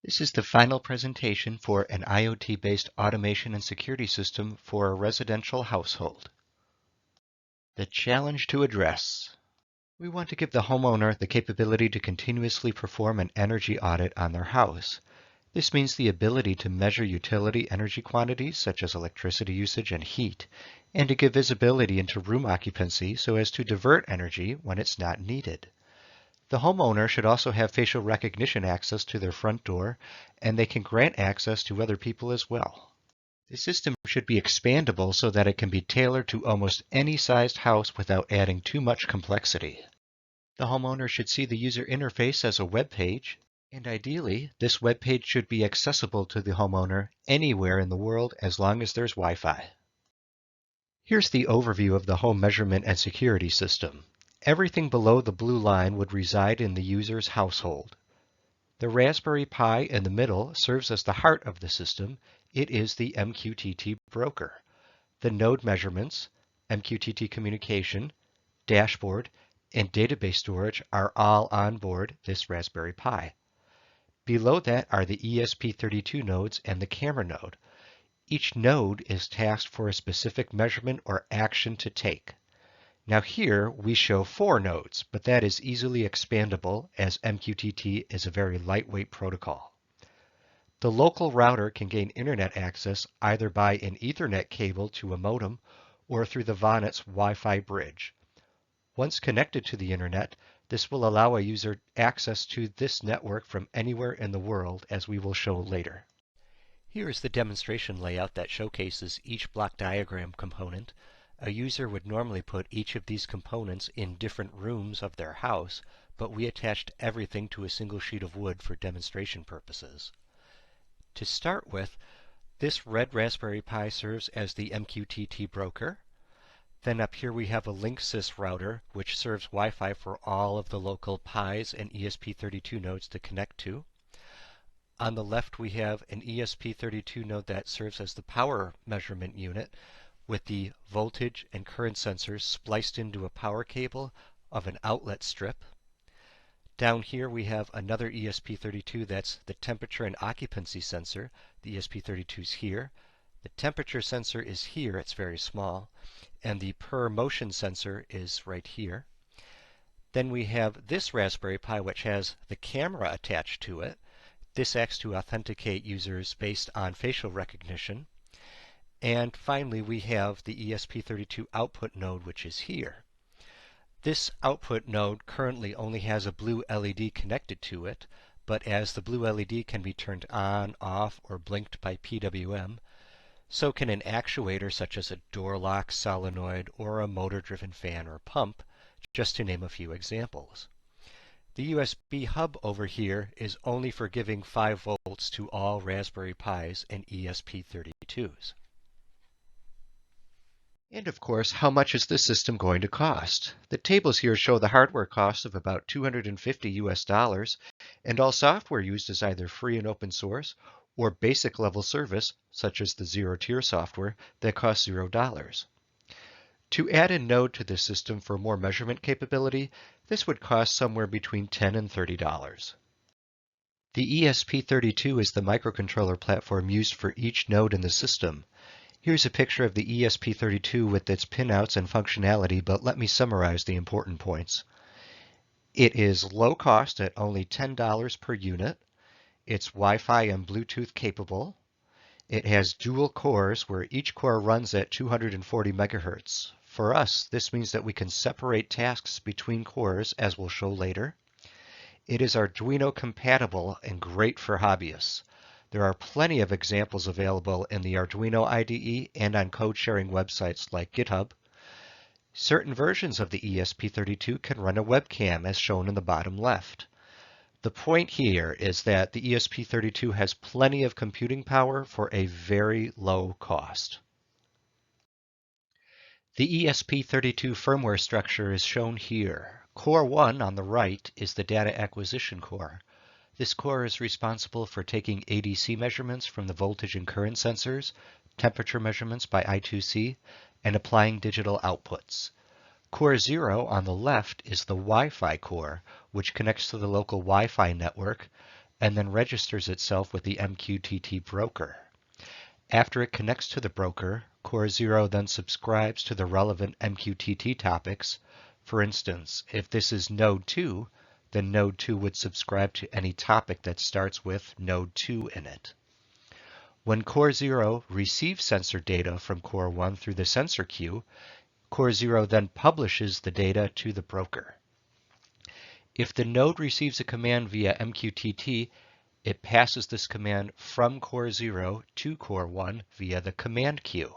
This is the final presentation for an IoT-based automation and security system for a residential household. The challenge to address. We want to give the homeowner the capability to continuously perform an energy audit on their house. This means the ability to measure utility energy quantities such as electricity usage and heat, and to give visibility into room occupancy so as to divert energy when it's not needed. The homeowner should also have facial recognition access to their front door, and they can grant access to other people as well. The system should be expandable so that it can be tailored to almost any sized house without adding too much complexity. The homeowner should see the user interface as a web page, and ideally, this web page should be accessible to the homeowner anywhere in the world as long as there's Wi-Fi. Here's the overview of the home measurement and security system. Everything below the blue line would reside in the user's household. The Raspberry Pi in the middle serves as the heart of the system. It is the MQTT broker. The node measurements, MQTT communication, dashboard, and database storage are all on board this Raspberry Pi. Below that are the ESP32 nodes and the camera node. Each node is tasked for a specific measurement or action to take. Now here we show 4 nodes, but that is easily expandable as MQTT is a very lightweight protocol. The local router can gain internet access either by an Ethernet cable to a modem or through the VONET's Wi-Fi bridge. Once connected to the internet, this will allow a user access to this network from anywhere in the world, as we will show later. Here is the demonstration layout that showcases each block diagram component. A user would normally put each of these components in different rooms of their house, but we attached everything to a single sheet of wood for demonstration purposes. To start with, this red Raspberry Pi serves as the MQTT broker. Then up here we have a Linksys router, which serves Wi-Fi for all of the local Pis and ESP32 nodes to connect to. On the left we have an ESP32 node that serves as the power measurement unit, with the voltage and current sensors spliced into a power cable of an outlet strip. Down here we have another ESP32 that's the temperature and occupancy sensor. The ESP32 is here. The temperature sensor is here, it's very small, and the per motion sensor is right here. Then we have this Raspberry Pi which has the camera attached to it. This acts to authenticate users based on facial recognition. And finally, we have the ESP32 output node, which is here. This output node currently only has a blue LED connected to it, but as the blue LED can be turned on, off, or blinked by PWM, so can an actuator such as a door lock, solenoid, or a motor-driven fan or pump, just to name a few examples. The USB hub over here is only for giving 5 volts to all Raspberry Pis and ESP32s. And of course, how much is this system going to cost? The tables here show the hardware cost of about $250 and all software used is either free and open source or basic level service, such as the zero-tier software that costs $0. To add a node to the system for more measurement capability, this would cost somewhere between $10 and $30. The ESP32 is the microcontroller platform used for each node in the system. Here's a picture of the ESP32 with its pinouts and functionality, but let me summarize the important points. It is low cost at only $10 per unit. It's Wi-Fi and Bluetooth capable. It has dual cores where each core runs at 240 megahertz. For us, this means that we can separate tasks between cores, as we'll show later. It is Arduino compatible and great for hobbyists. There are plenty of examples available in the Arduino IDE and on code sharing websites like GitHub. Certain versions of the ESP32 can run a webcam as shown in the bottom left. The point here is that the ESP32 has plenty of computing power for a very low cost. The ESP32 firmware structure is shown here. Core 1 on the right is the data acquisition core. This core is responsible for taking ADC measurements from the voltage and current sensors, temperature measurements by I2C, and applying digital outputs. Core 0 on the left is the Wi-Fi core, which connects to the local Wi-Fi network, and then registers itself with the MQTT broker. After it connects to the broker, Core 0 then subscribes to the relevant MQTT topics. For instance, if this is Node 2, then Node 2 would subscribe to any topic that starts with Node 2 in it. When Core 0 receives sensor data from Core 1 through the sensor queue, Core 0 then publishes the data to the broker. If the node receives a command via MQTT, it passes this command from Core 0 to Core 1 via the command queue.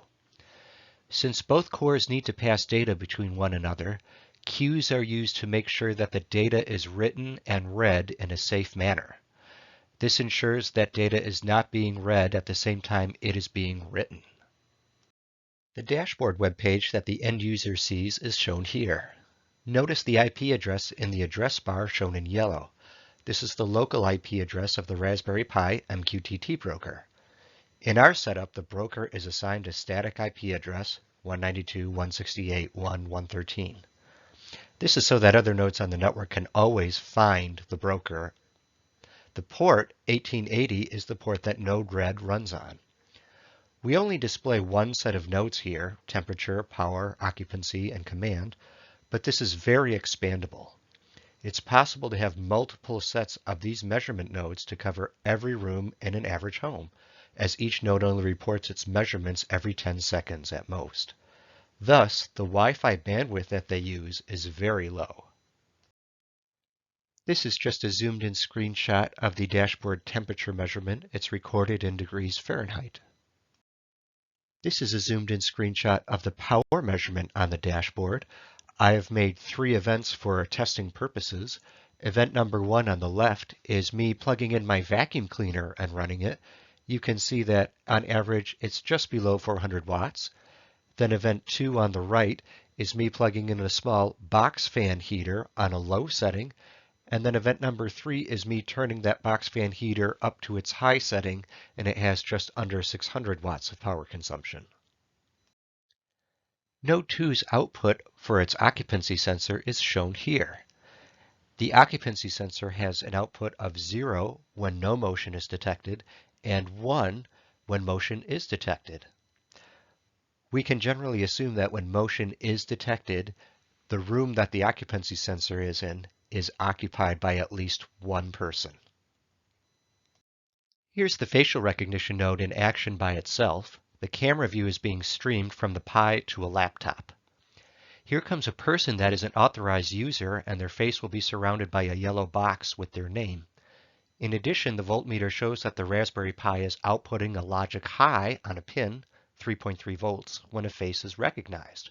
Since both cores need to pass data between one another, queues are used to make sure that the data is written and read in a safe manner. This ensures that data is not being read at the same time it is being written. The dashboard web page that the end user sees is shown here. Notice the IP address in the address bar shown in yellow. This is the local IP address of the Raspberry Pi MQTT broker. In our setup, the broker is assigned a static IP address 192.168.1.113. This is so that other nodes on the network can always find the broker. The port 1880 is the port that Node-RED runs on. We only display one set of nodes here, temperature, power, occupancy, and command, but this is very expandable. It's possible to have multiple sets of these measurement nodes to cover every room in an average home, as each node only reports its measurements every 10 seconds at most. Thus, the Wi-Fi bandwidth that they use is very low. This is just a zoomed-in screenshot of the dashboard temperature measurement. It's recorded in degrees Fahrenheit. This is a zoomed-in screenshot of the power measurement on the dashboard. I have made 3 events for testing purposes. Event number 1 on the left is me plugging in my vacuum cleaner and running it. You can see that on average it's just below 400 watts. Then event 2 on the right is me plugging in a small box fan heater on a low setting. And then event number 3 is me turning that box fan heater up to its high setting, and it has just under 600 watts of power consumption. Node 2's output for its occupancy sensor is shown here. The occupancy sensor has an output of 0 when no motion is detected and 1 when motion is detected. We can generally assume that when motion is detected, the room that the occupancy sensor is in is occupied by at least one person. Here's the facial recognition node in action by itself. The camera view is being streamed from the Pi to a laptop. Here comes a person that is an authorized user, and their face will be surrounded by a yellow box with their name. In addition, the voltmeter shows that the Raspberry Pi is outputting a logic high on a pin, 3.3 volts, when a face is recognized.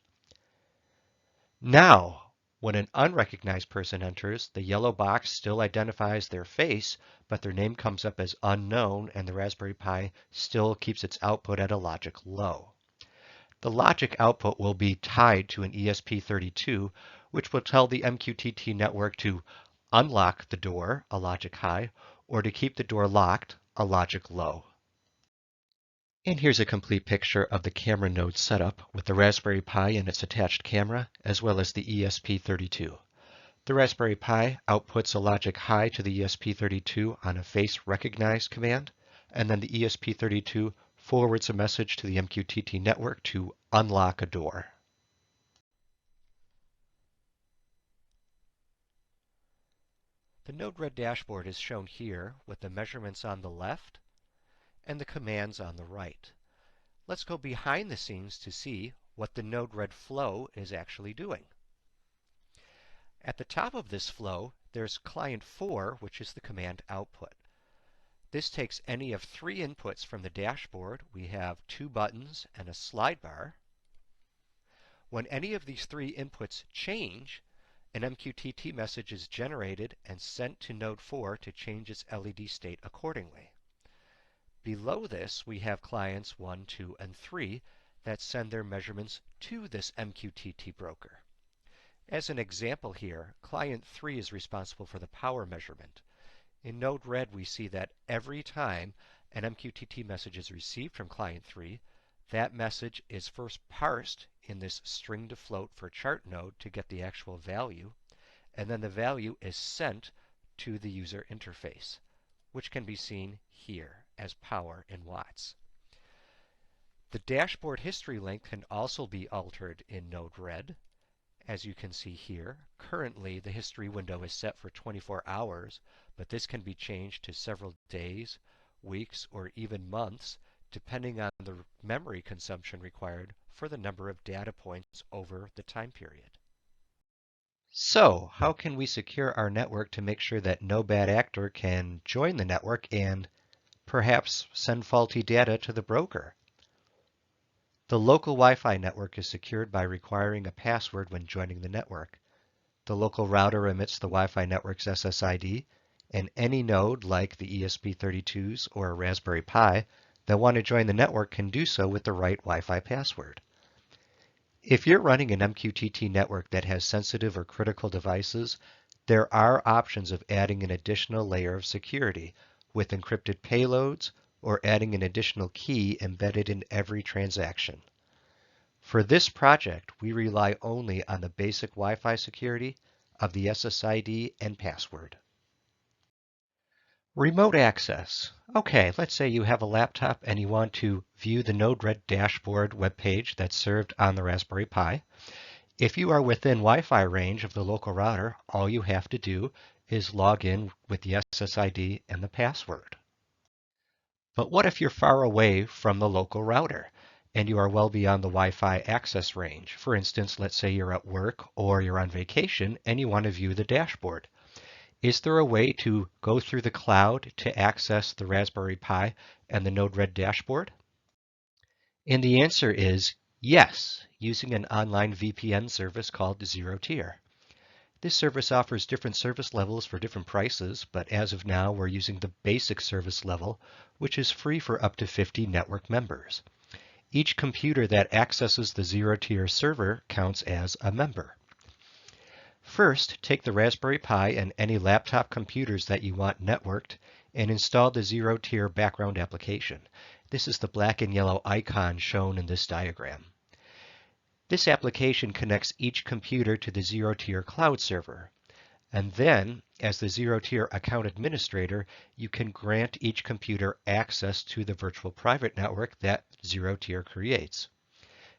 Now, when an unrecognized person enters, the yellow box still identifies their face, but their name comes up as unknown, and the Raspberry Pi still keeps its output at a logic low. The logic output will be tied to an ESP32, which will tell the MQTT network to unlock the door, a logic high, or to keep the door locked, a logic low. And here's a complete picture of the camera node setup with the Raspberry Pi and its attached camera, as well as the ESP32. The Raspberry Pi outputs a logic high to the ESP32 on a face recognize command, and then the ESP32 forwards a message to the MQTT network to unlock a door. The Node-RED dashboard is shown here with the measurements on the left and the commands on the right. Let's go behind the scenes to see what the Node-RED flow is actually doing. At the top of this flow, there's client 4, which is the command output. This takes any of 3 inputs from the dashboard. We have 2 buttons and a slide bar. When any of these 3 inputs change, an MQTT message is generated and sent to node 4 to change its LED state accordingly. Below this, we have clients 1, 2, and 3 that send their measurements to this MQTT broker. As an example here, client 3 is responsible for the power measurement. In Node-RED, we see that every time an MQTT message is received from client 3, that message is first parsed in this string to float for chart node to get the actual value, and then the value is sent to the user interface. which can be seen here as power in watts. The dashboard history length can also be altered in Node-RED. As you can see here, currently the history window is set for 24 hours, but this can be changed to several days, weeks, or even months, depending on the memory consumption required for the number of data points over the time period. So, how can we secure our network to make sure that no bad actor can join the network and perhaps send faulty data to the broker? The local Wi-Fi network is secured by requiring a password when joining the network. The local router emits the Wi-Fi network's SSID, and any node like the ESP32s or a Raspberry Pi that want to join the network can do so with the right Wi-Fi password. If you're running an MQTT network that has sensitive or critical devices, there are options of adding an additional layer of security with encrypted payloads or adding an additional key embedded in every transaction. For this project, we rely only on the basic Wi-Fi security of the SSID and password. Remote access. Okay, let's say you have a laptop and you want to view the Node-RED dashboard webpage that's served on the Raspberry Pi. If you are within Wi-Fi range of the local router, all you have to do is log in with the SSID and the password. But what if you're far away from the local router and you are well beyond the Wi-Fi access range? For instance, let's say you're at work or you're on vacation and you want to view the dashboard. Is there a way to go through the cloud to access the Raspberry Pi and the Node-RED dashboard? And the answer is yes, using an online VPN service called Zero Tier. This service offers different service levels for different prices, but as of now, we're using the basic service level, which is free for up to 50 network members. Each computer that accesses the Zero Tier server counts as a member. First, take the Raspberry Pi and any laptop computers that you want networked and install the Zero Tier background application. This is the black and yellow icon shown in this diagram. This application connects each computer to the Zero Tier cloud server. And then, as the Zero Tier account administrator, you can grant each computer access to the virtual private network that Zero Tier creates.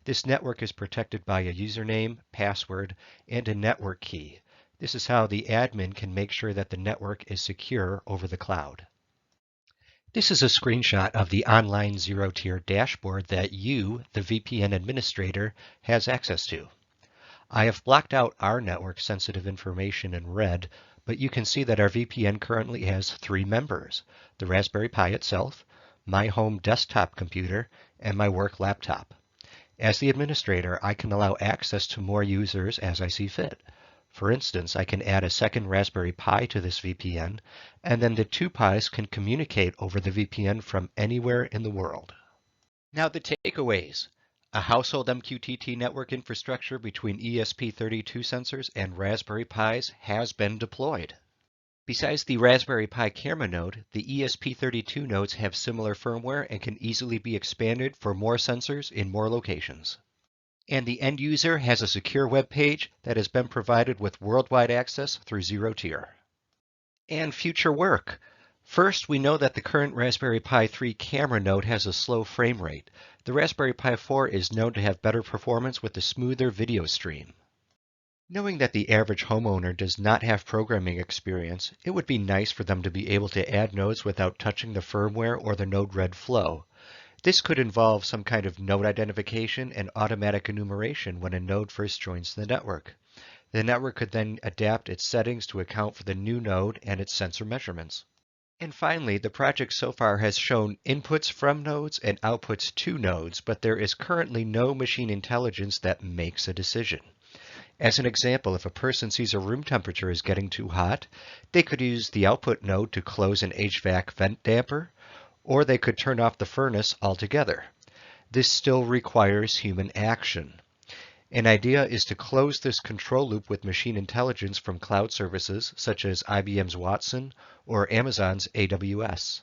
This network is protected by a username, password, and a network key. This is how the admin can make sure that the network is secure over the cloud. This is a screenshot of the online Zero Tier dashboard that you, the VPN administrator, has access to. I have blocked out our network sensitive information in red, but you can see that our VPN currently has 3 members: the Raspberry Pi itself, my home desktop computer, and my work laptop. As the administrator, I can allow access to more users as I see fit. For instance, I can add a second Raspberry Pi to this VPN, and then the 2 Pis can communicate over the VPN from anywhere in the world. Now the takeaways. A household MQTT network infrastructure between ESP32 sensors and Raspberry Pis has been deployed. Besides the Raspberry Pi camera node, the ESP32 nodes have similar firmware and can easily be expanded for more sensors in more locations. And the end user has a secure web page that has been provided with worldwide access through Zero Tier. And future work. First, we know that the current Raspberry Pi 3 camera node has a slow frame rate. The Raspberry Pi 4 is known to have better performance with a smoother video stream. Knowing that the average homeowner does not have programming experience, it would be nice for them to be able to add nodes without touching the firmware or the Node-RED flow. This could involve some kind of node identification and automatic enumeration when a node first joins the network. The network could then adapt its settings to account for the new node and its sensor measurements. And finally, the project so far has shown inputs from nodes and outputs to nodes, but there is currently no machine intelligence that makes a decision. As an example, if a person sees a room temperature is getting too hot, they could use the output node to close an HVAC vent damper, or they could turn off the furnace altogether. This still requires human action. An idea is to close this control loop with machine intelligence from cloud services such as IBM's Watson or Amazon's AWS.